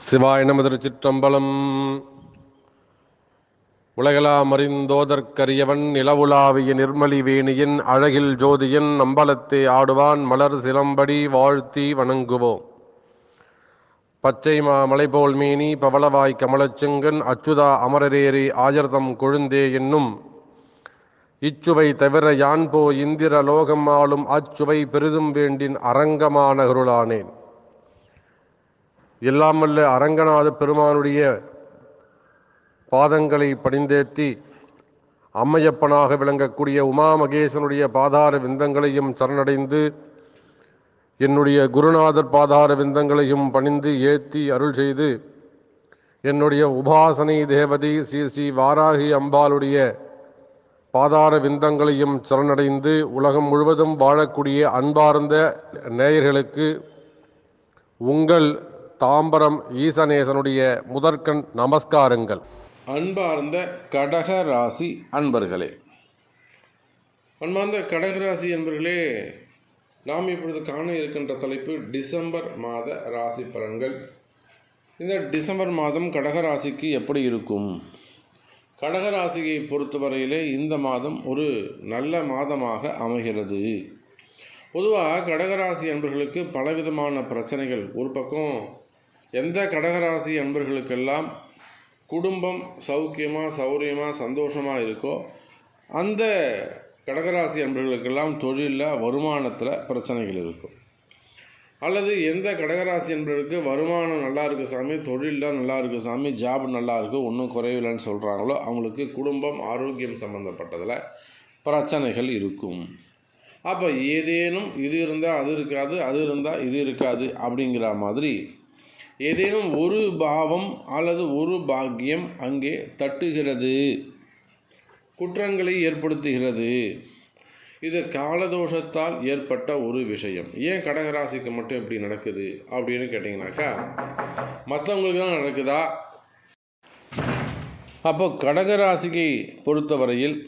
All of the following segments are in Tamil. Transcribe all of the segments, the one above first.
சிவாய நம. திருச்சிற்றம்பலம். உலகெலாம் அறிந்தோதற்கரியவன் நிலவுலாவிய நிர்மலி வேணியின் அழகில் ஜோதியன் அம்பலத்தே ஆடுவான் மலர் சிலம்படி வாழ்த்தி வணங்குவோம். பச்சை மலைபோல் மேனி பவளவாய் கமலச்செங்கன் அச்சுதா அமரரேரி ஆயர்தம் கொழுந்தே என்னும் இச்சுவை தவிர யான்போ இந்திர லோகம் ஆளும் அச்சுவை பெரிதும் வேண்டின் அரங்கமான அருளானேன். எல்லாம் வல்ல அரங்கநாத பெருமானுடைய பாதங்களை பணிந்தேத்தி அம்மையப்பனாக விளங்கக்கூடிய உமா மகேசனுடைய பாதார விந்தங்களையும் சரணடைந்து என்னுடைய குருநாதர் பாதார விந்தங்களையும் பணிந்து ஏத்தி அருள் செய்து என்னுடைய உபாசனை தேவதை ஸ்ரீ ஸ்ரீ வாராகி அம்பாளுடைய பாதார விந்தங்களையும் சரணடைந்து உலகம் முழுவதும் வாழக்கூடிய அன்பார்ந்த நேயர்களுக்கு உங்கள் தாம்பரம் ஈசநேசனுடைய முதற்கண் நமஸ்காரங்கள். அன்பார்ந்த கடகராசி அன்பர்களே, அன்பார்ந்த கடகராசி அன்பர்களே, நாம் இப்பொழுது காண இருக்கின்ற தலைப்பு டிசம்பர் மாத ராசி பலன்கள். இந்த டிசம்பர் மாதம் கடகராசிக்கு எப்படி இருக்கும்? கடகராசியை பொறுத்தவரையிலே இந்த மாதம் ஒரு நல்ல மாதமாக அமைகிறது. பொதுவாக கடகராசி அன்பர்களுக்கு பலவிதமான பிரச்சனைகள். ஒரு பக்கம் எந்த கடகராசி அன்பர்களுக்கெல்லாம் குடும்பம் சௌக்கியமாக சௌரியமாக சந்தோஷமாக இருக்கோ அந்த கடகராசி அன்பர்களுக்கெல்லாம் தொழிலில் வருமானத்தில் பிரச்சனைகள் இருக்கும். அல்லது எந்த கடகராசி அன்பர்களுக்கு வருமானம் நல்லா இருக்குது சாமி, தொழிலில் நல்லா இருக்குது சாமி, ஜாப் நல்லா இருக்குது, ஒன்றும் குறைவில்லைன்னு சொல்கிறாங்களோ அவங்களுக்கு குடும்பம் ஆரோக்கியம் சம்மந்தப்பட்டதில் பிரச்சனைகள் இருக்கும். அப்போ ஏதேனும் இது இருந்தால் அது இருக்காது, அது இருந்தால் இது இருக்காது அப்படிங்கிற மாதிரி ஏதேனும் ஒரு பாவம் அல்லது ஒரு பாக்கியம் அங்கே தட்டுகிறது, குற்றங்களை ஏற்படுத்துகிறது. இது காலதோஷத்தால் ஏற்பட்ட ஒரு விஷயம். ஏன் கடகராசிக்கு மட்டும் எப்படி நடக்குது அப்படின்னு கேட்டிங்கனாக்கா, மற்றவங்களுக்கு தான் நடக்குதா? அப்போ கடகராசியை பொறுத்தவரையில்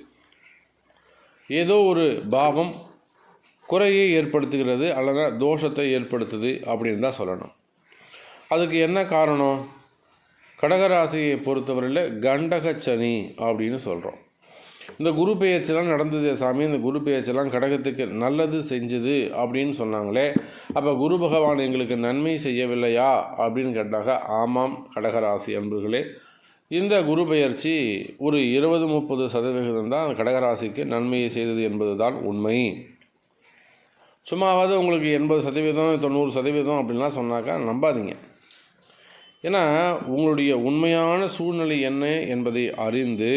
ஏதோ ஒரு பாவம் குறையை ஏற்படுத்துகிறது அல்லது தோஷத்தை ஏற்படுத்துது அப்படின்னு தான் சொல்லணும். அதுக்கு என்ன காரணம்? கடகராசியை பொறுத்தவரையில் கண்டகச்சனி அப்படின்னு சொல்கிறோம். இந்த குரு பெயர்ச்சிலாம் நடந்தது சாமி, இந்த குரு பெயர்ச்சிலாம் கடகத்துக்கு நல்லது செஞ்சுது அப்படின்னு சொன்னாங்களே, அப்போ குரு பகவான் எங்களுக்கு நன்மை செய்யவில்லையா அப்படின்னு கேட்டாங்க. ஆமாம் கடகராசி அன்பர்களே, இந்த குரு பெயர்ச்சி ஒரு 20-30% தான் கடகராசிக்கு நன்மையை செய்தது என்பது தான் உண்மை. சும்மாவது உங்களுக்கு 80% 90% அப்படின்லாம் சொன்னாக்கா நம்பாதீங்க. ஏன்னா உங்களுடைய உண்மையான சூழ்நிலை என்ன என்பதை அறிந்து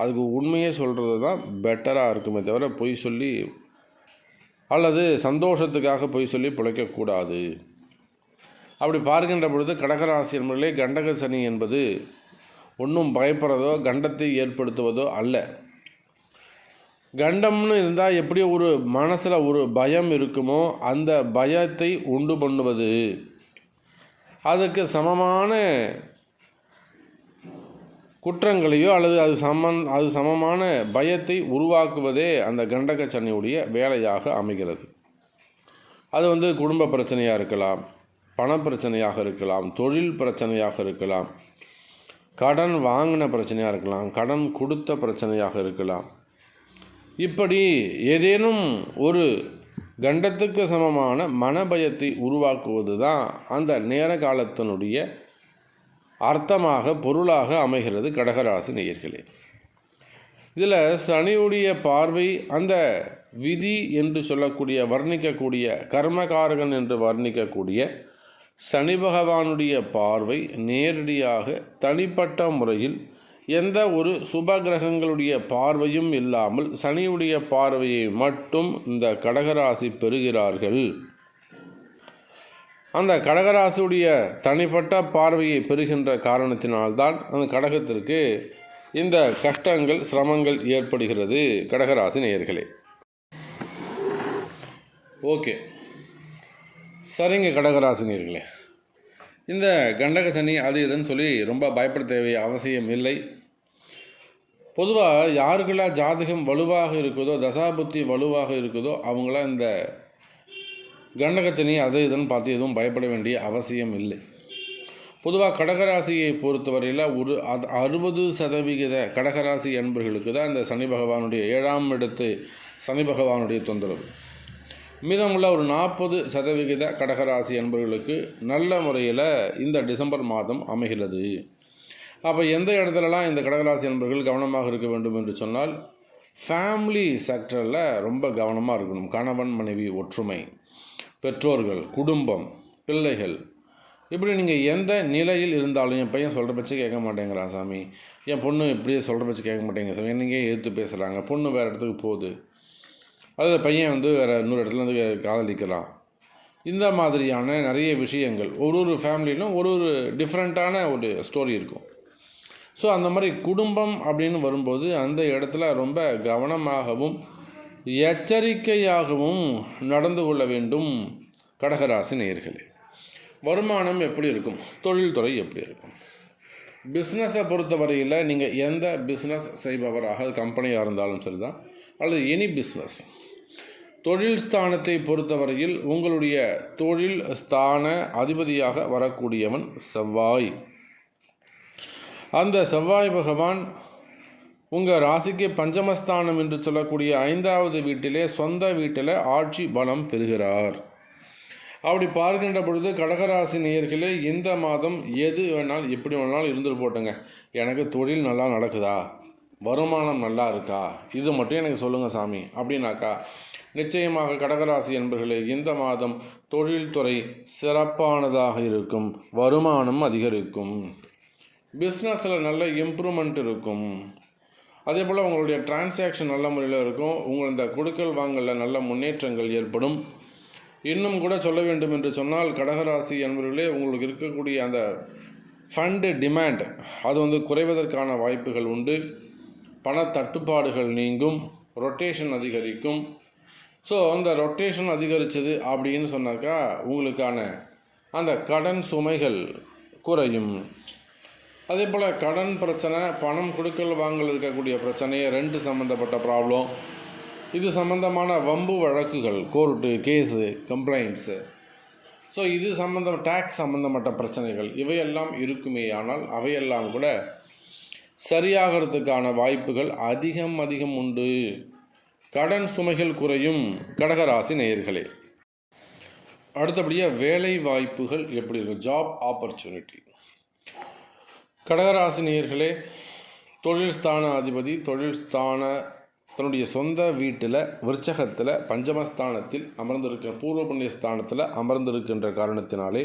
அதுக்கு உண்மையை சொல்கிறது தான் பெட்டராக இருக்குமே தவிர பொய் சொல்லி அல்லது சந்தோஷத்துக்காக பொய் சொல்லி பிழைக்கக்கூடாது. அப்படி பார்க்கின்ற பொழுது கடகராசி என்பதிலே கண்டக சனி என்பது ஒன்றும் பயப்படுறதோ கண்டத்தை ஏற்படுத்துவதோ அல்ல. கண்டம்னு இருந்தால் எப்படி ஒரு மனசில் ஒரு பயம் இருக்குமோ அந்த பயத்தை உண்டு பண்ணுவது, அதுக்கு சமமான குற்றங்களையோ அல்லது அது சமமான பயத்தை உருவாக்குவதே அந்த கண்டக சனியுடைய வேலையாக அமைகிறது. அது குடும்ப பிரச்சனையாக இருக்கலாம், பணப்பிரச்சனையாக இருக்கலாம், தொழில் பிரச்சனையாக இருக்கலாம், கடன் வாங்கின பிரச்சனையாக இருக்கலாம், கடன் கொடுத்த பிரச்சனையாக இருக்கலாம். இப்படி ஏதேனும் ஒரு கண்டத்துக்கு சமமான மனபயத்தை உருவாக்குவது தான் அந்த நேர காலத்தினுடைய அர்த்தமாக பொருளாக அமைகிறது கடகராசி நேயர்களே. இதில் சனியுடைய பார்வை அந்த விதி என்று சொல்லக்கூடிய வர்ணிக்கக்கூடிய கர்மகாரகன் என்று வர்ணிக்கக்கூடிய சனி பகவானுடைய பார்வை நேரடியாக தனிப்பட்ட முறையில் எந்த ஒரு சுப கிரகங்களுடைய பார்வையும் இல்லாமல் சனியுடைய பார்வையை மட்டும் இந்த கடகராசி பெறுகிறார்கள். அந்த கடகராசியுடைய தனிப்பட்ட பார்வையை பெறுகின்ற காரணத்தினால்தான் அந்த கடகத்திற்கு இந்த கஷ்டங்கள் சிரமங்கள் ஏற்படுகிறது. கடகராசி நேயர்களே, ஓகே சரிங்க. கடகராசி நேயர்களே, இந்த கண்டக சனி அது இதுன்னு சொல்லி ரொம்ப பயப்பட தேவைய அவசியம் இல்லை. பொதுவாக யாருக்கெல்லாம் ஜாதகம் வலுவாக இருக்குதோ, தசாபுத்தி வலுவாக இருக்குதோ, அவங்களாம் இந்த கண்டகச்சனி அது இதுன்னு பார்த்து எதுவும் பயப்பட வேண்டிய அவசியம் இல்லை. பொதுவாக கடகராசியை பொறுத்தவரையில் ஒரு 60% கடகராசி அன்பர்களுக்கு தான் இந்த சனி பகவானுடைய 7ஆம் இடத்து சனி பகவானுடைய தொந்தரவு. மீதமுள்ள ஒரு 40% கடகராசி அன்பர்களுக்கு நல்ல முறையில் இந்த டிசம்பர் மாதம் அமைகிறது. அப்போ எந்த இடத்துலலாம் இந்த கடகராசி அன்பர்கள் கவனமாக இருக்க வேண்டும் என்று சொன்னால், ஃபேமிலி செக்டரில் ரொம்ப கவனமாக இருக்கணும். கணவன் மனைவி ஒற்றுமை, பெற்றோர்கள், குடும்பம், பிள்ளைகள், இப்படி நீங்கள் எந்த நிலையில் இருந்தாலும், என் பையன் சொல்கிற பட்சம் கேட்க மாட்டேங்கிறான் சாமி, என் பொண்ணு இப்படியே சொல்கிற பட்சம் கேட்க மாட்டேங்க சாமி, என்னையே எதிர்த்து பேசுகிறாங்க, பொண்ணு வேறு இடத்துக்கு போகுது, அதாவது பையன் வந்து வேறு இன்னொரு இடத்துல வந்து காதலிக்கலாம், இந்த மாதிரியான நிறைய விஷயங்கள் ஒரு ஃபேமிலியிலும் ஒரு டிஃப்ரெண்ட்டான ஒரு ஸ்டோரி இருக்கும். ஸோ அந்த மாதிரி குடும்பம் அப்படின்னு வரும்போது அந்த இடத்துல ரொம்ப கவனமாகவும் எச்சரிக்கையாகவும் நடந்து கொள்ள வேண்டும் கடகராசி நேயர்களே. வருமானம் எப்படி இருக்கும், தொழில்துறை எப்படி இருக்கும், பிஸ்னஸை பொறுத்தவரையில் நீங்கள் எந்த பிஸ்னஸ் செய்பவராக கம்பெனியாக இருந்தாலும் சரி தான், அல்லது எனி பிஸ்னஸ், தொழில் ஸ்தானத்தை பொறுத்தவரையில் உங்களுடைய தொழில் ஸ்தான அதிபதியாக வரக்கூடியவன் செவ்வாய். அந்த செவ்வாய் பகவான் உங்கள் ராசிக்கு பஞ்சமஸ்தானம் என்று சொல்லக்கூடிய 5வது வீட்டிலே, சொந்த வீட்டில் ஆட்சி பலம் பெறுகிறார். அப்படி பார்க்கின்ற பொழுது கடகராசி நேயர்களே, இந்த மாதம் எது வேணாலும் எப்படி வேணாலும் இருந்துட்டு போட்டுங்க, எனக்கு தொழில் நல்லா நடக்குதா, வருமானம் நல்லா இருக்கா, இது மட்டும் எனக்கு சொல்லுங்கள் சாமி அப்படின்னாக்கா, நிச்சயமாக கடகராசி என்பர்களே இந்த மாதம் தொழில்துறை சிறப்பானதாக இருக்கும், வருமானம் அதிகரிக்கும், பிஸ்னஸில் நல்ல இம்ப்ரூவ்மெண்ட் இருக்கும், அதே போல் உங்களுடைய டிரான்சாக்ஷன் நல்ல முறையில் இருக்கும், உங்கள் இந்த கொடுக்கல் வாங்கலில் நல்ல முன்னேற்றங்கள் ஏற்படும். இன்னும் கூட சொல்ல வேண்டும் என்று சொன்னால் கடகராசி என்பவர்களே, உங்களுக்கு இருக்கக்கூடிய அந்த ஃபண்டு டிமாண்ட் அது வந்து குறைவதற்கான வாய்ப்புகள் உண்டு, பண தட்டுப்பாடுகள் நீங்கும், ரொட்டேஷன் அதிகரிக்கும். ஸோ அந்த ரொட்டேஷன் அதிகரித்தது அப்படின்னு சொன்னாக்கா உங்களுக்கான அந்த கடன் சுமைகள் குறையும். அதே போல் கடன் பிரச்சனை, பணம் கொடுக்கல் வாங்கல் இருக்கக்கூடிய பிரச்சனை, ரெண்டு சம்மந்தப்பட்ட ப்ராப்ளம், இது சம்மந்தமான வம்பு வழக்குகள், கோர்ட்டு கேஸு, கம்ப்ளைண்ட்ஸு, ஸோ இது சம்மந்தம் டேக்ஸ் சம்மந்தப்பட்ட பிரச்சனைகள் இவையெல்லாம் இருக்குமே. ஆனால் அவையெல்லாம் கூட சரியாகிறதுக்கான வாய்ப்புகள் அதிகம் உண்டு. கடன் சுமைகள் குறையும் கடகராசி நேயர்களே. அடுத்தபடியாக வேலை வாய்ப்புகள் எப்படி இருக்கும், ஜாப் ஆப்பர்ச்சுனிட்டி. கடகராசி நேயர்களே, தொழில் ஸ்தான அதிபதி தன்னுடைய சொந்த வீட்டில் விருச்சகத்தில் பஞ்சமஸ்தானத்தில் அமர்ந்திருக்க, பூர்வ புண்ணிய ஸ்தானத்தில் அமர்ந்திருக்கின்ற காரணத்தினாலே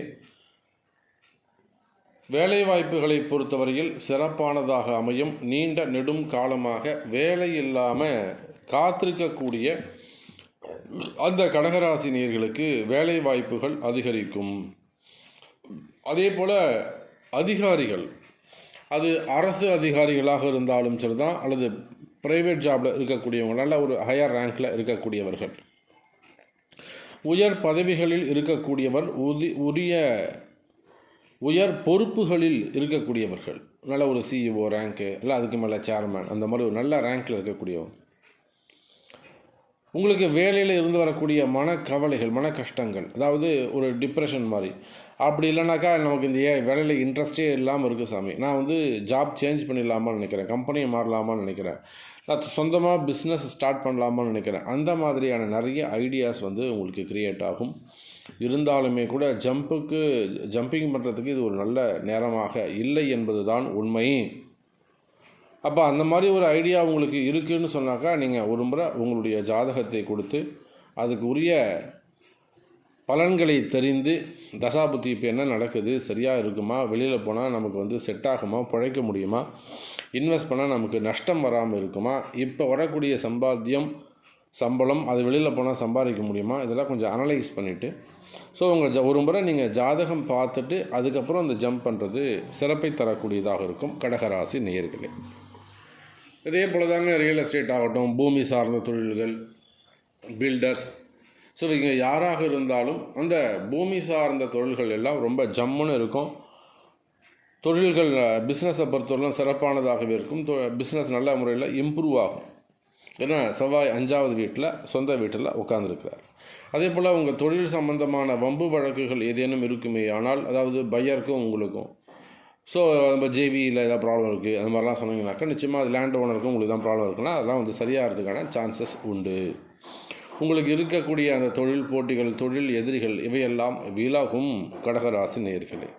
வேலை வாய்ப்புகளை பொறுத்தவரையில் சிறப்பானதாக அமையும். நீண்ட நெடும் காலமாக வேலை இல்லாமல் காத்திருக்கக்கூடிய அந்த கடகராசி நேயர்களுக்கு வேலை வாய்ப்புகள் அதிகரிக்கும். அதே போல் அதிகாரிகள், அது அரசு அதிகாரிகளாக இருந்தாலும் சரிதான், அல்லது ப்ரைவேட் ஜாபில் இருக்கக்கூடியவங்க, நல்ல ஒரு ஹையர் ரேங்கில் இருக்கக்கூடியவர்கள், உயர் பதவிகளில் இருக்கக்கூடியவர், உயர் பொறுப்புகளில் இருக்கக்கூடியவர்கள், நல்ல ஒரு சிஇஓ ரேங்க்கு, இல்லை அதுக்கு மேலே சேர்மேன், அந்த மாதிரி ஒரு நல்ல ரேங்கில் இருக்கக்கூடியவங்க, உங்களுக்கு வேலையில் இருந்து வரக்கூடிய மனக்கவலைகள், மன கஷ்டங்கள், அதாவது ஒரு டிப்ரெஷன் மாதிரி, அப்படி இல்லைனாக்கா நமக்கு இந்த வேலையில் இன்ட்ரெஸ்டே இல்லாமல் இருக்குது சாமி, நான் வந்து ஜாப் சேஞ்ச் பண்ணிடலாமான்னு நினைக்கிறேன், கம்பெனியை மாறலாமான்னு நினைக்கிறேன், நான் சொந்தமாக பிஸ்னஸ் ஸ்டார்ட் பண்ணலாமான்னு நினைக்கிறேன், அந்த மாதிரியான நிறைய ஐடியாஸ் வந்து உங்களுக்கு க்ரியேட் ஆகும். இருந்தாலுமே கூட ஜம்பிங் பண்ணுறதுக்கு இது ஒரு நல்ல நேரமாக இல்லை என்பது தான் உண்மை. அப்போ அந்த மாதிரி ஒரு ஐடியா உங்களுக்கு இருக்குதுன்னு சொன்னாக்கா, நீங்கள் ஒரு முறை உங்களுடைய ஜாதகத்தை கொடுத்து அதுக்கு உரிய பலன்களை தெரிந்து, தசாபுத்தி இப்போ என்ன நடக்குது, சரியாக இருக்குமா, வெளியில் போனால் நமக்கு வந்து செட் ஆகுமா, பிழைக்க முடியுமா, இன்வெஸ்ட் பண்ணால் நமக்கு நஷ்டம் வராமல் இருக்குமா, இப்போ வரக்கூடிய சம்பளம் அது வெளியில் போனால் சம்பாதிக்க முடியுமா, இதெல்லாம் கொஞ்சம் அனலைஸ் பண்ணிவிட்டு, ஸோ உங்கள் ஒரு முறை நீங்கள் ஜாதகம் பார்த்துட்டு அதுக்கப்புறம் அந்த ஜம்ப் பண்ணுறது சிறப்பை தரக்கூடியதாக இருக்கும் கடகராசி நேயர்களே. இதே போல் தாங்க ரியல் எஸ்டேட் ஆகட்டும், பூமி சார்ந்த தொழில்கள், பில்டர்ஸ், ஸோ இங்கே யாராக இருந்தாலும் அந்த பூமி சார்ந்த தொழில்கள் எல்லாம் ரொம்ப ஜம்முன்னு இருக்கும். தொழில்கள் பிஸ்னஸை பொறுத்தவரைக்கும் சிறப்பானதாகவே இருக்கும். பிஸ்னஸ் நல்ல முறையில் இம்ப்ரூவ் ஆகும். ஏன்னா செவ்வாய் 5வது வீட்டில் சொந்த வீட்டில் உட்கார்ந்துருக்கிறார். அதே போல் உங்கள் தொழில் சம்பந்தமான வம்பு வழக்குகள் ஏதேனும் இருக்குமே ஆனால், அதாவது பையருக்கும் உங்களுக்கும், ஸோ நம்ம ஜேவியில் ஏதாவது ப்ராப்ளம் இருக்குது அந்த மாதிரிலாம் சொன்னீங்கன்னாக்கா நிச்சயமாக அது லேண்ட் ஓனருக்கும் உங்களுக்கு தான் ப்ராப்ளம் இருக்குன்னா அதெல்லாம் வந்து சரியாகிறதுக்கான சான்சஸ் உண்டு. உங்களுக்கு இருக்கக்கூடிய அந்த தொழில் போட்டிகள், தொழில் எதிரிகள் இவையெல்லாம் விலகும் கடகராசி நேயர்களே.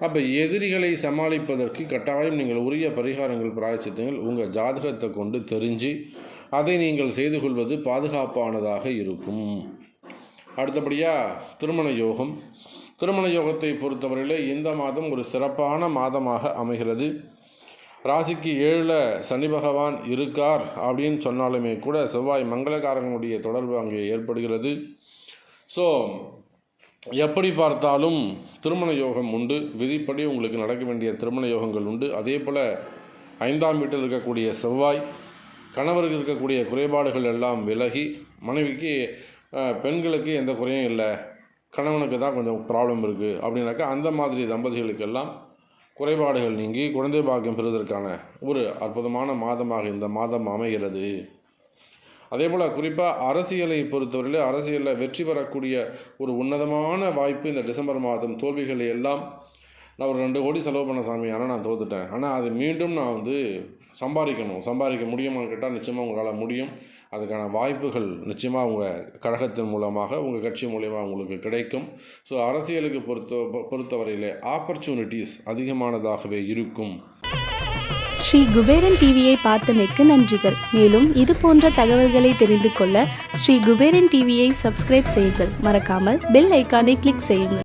அப்போ எதிரிகளை சமாளிப்பதற்கு கட்டாயம் நீங்கள் உரிய பரிகாரங்கள், பிராயச்சித்தங்கள் உங்கள் ஜாதகத்தை கொண்டு தெரிஞ்சு அதை நீங்கள் செய்து கொள்வது பாதுகாப்பானதாக இருக்கும். அடுத்தபடியாக திருமண யோகம். திருமண யோகத்தை பொறுத்தவரையில் இந்த மாதம் ஒரு சிறப்பான மாதமாக அமைகிறது. ராசிக்கு 7ல் சனி பகவான் இருக்கார் அப்படின்னு சொன்னாலுமே கூட செவ்வாய் மங்களகாரனுடைய தொடர்பு அங்கே ஏற்படுகிறது. ஸோ எப்படி பார்த்தாலும் திருமண யோகம் உண்டு. விதிப்படி உங்களுக்கு நடக்க வேண்டிய திருமண யோகங்கள் உண்டு. அதே போல் 5ஆம் வீட்டில் இருக்கக்கூடிய செவ்வாய் கணவருக்கு இருக்கக்கூடிய குறைபாடுகள் எல்லாம் விலகி, மனைவிக்கு பெண்களுக்கு எந்த குறையும் இல்லை, கணவனுக்கு தான் கொஞ்சம் ப்ராப்ளம் இருக்குது அப்படின்னாக்கா அந்த மாதிரி தம்பதிகளுக்கெல்லாம் குறைபாடுகள் நீங்கி குழந்தை பாக்கியம் பெறுவதற்கான ஒரு அற்புதமான மாதமாக இந்த மாதம் அமைகிறது. அதே போல் குறிப்பாக அரசியலை பொறுத்தவரையில் அரசியலில் வெற்றி பெறக்கூடிய ஒரு உன்னதமான வாய்ப்பு இந்த டிசம்பர் மாதம். தோல்விகளை எல்லாம் நான் ஒரு 2 கோடி செலவு பண்ண சாமி, ஆனால் நான் தோத்துட்டேன், ஆனால் அது மீண்டும் நான் வந்து சம்பாதிக்க முடியுமான்னு கேட்டால் நிச்சயமாக உங்களால் முடியும். அதுக்கான வாய்ப்புகள் நிச்சயமாக உங்கள் கழகத்தின் மூலமாக, உங்கள் கட்சி மூலமாக உங்களுக்கு கிடைக்கும். ஸோ அரசியலுக்கு பொறுத்தவரையில் ஆப்பர்ச்சுனிட்டிஸ் அதிகமானதாகவே இருக்கும். ஸ்ரீ குபேரன் டிவியை பார்த்தமைக்கு நன்றிகள். மேலும் இது போன்ற தகவல்களை தெரிந்து கொள்ள ஸ்ரீ குபேரன் டிவியை சப்ஸ்கிரைப் செய்யுங்கள். மறக்காமல் பெல் ஐக்கானை கிளிக் செய்யுங்கள்.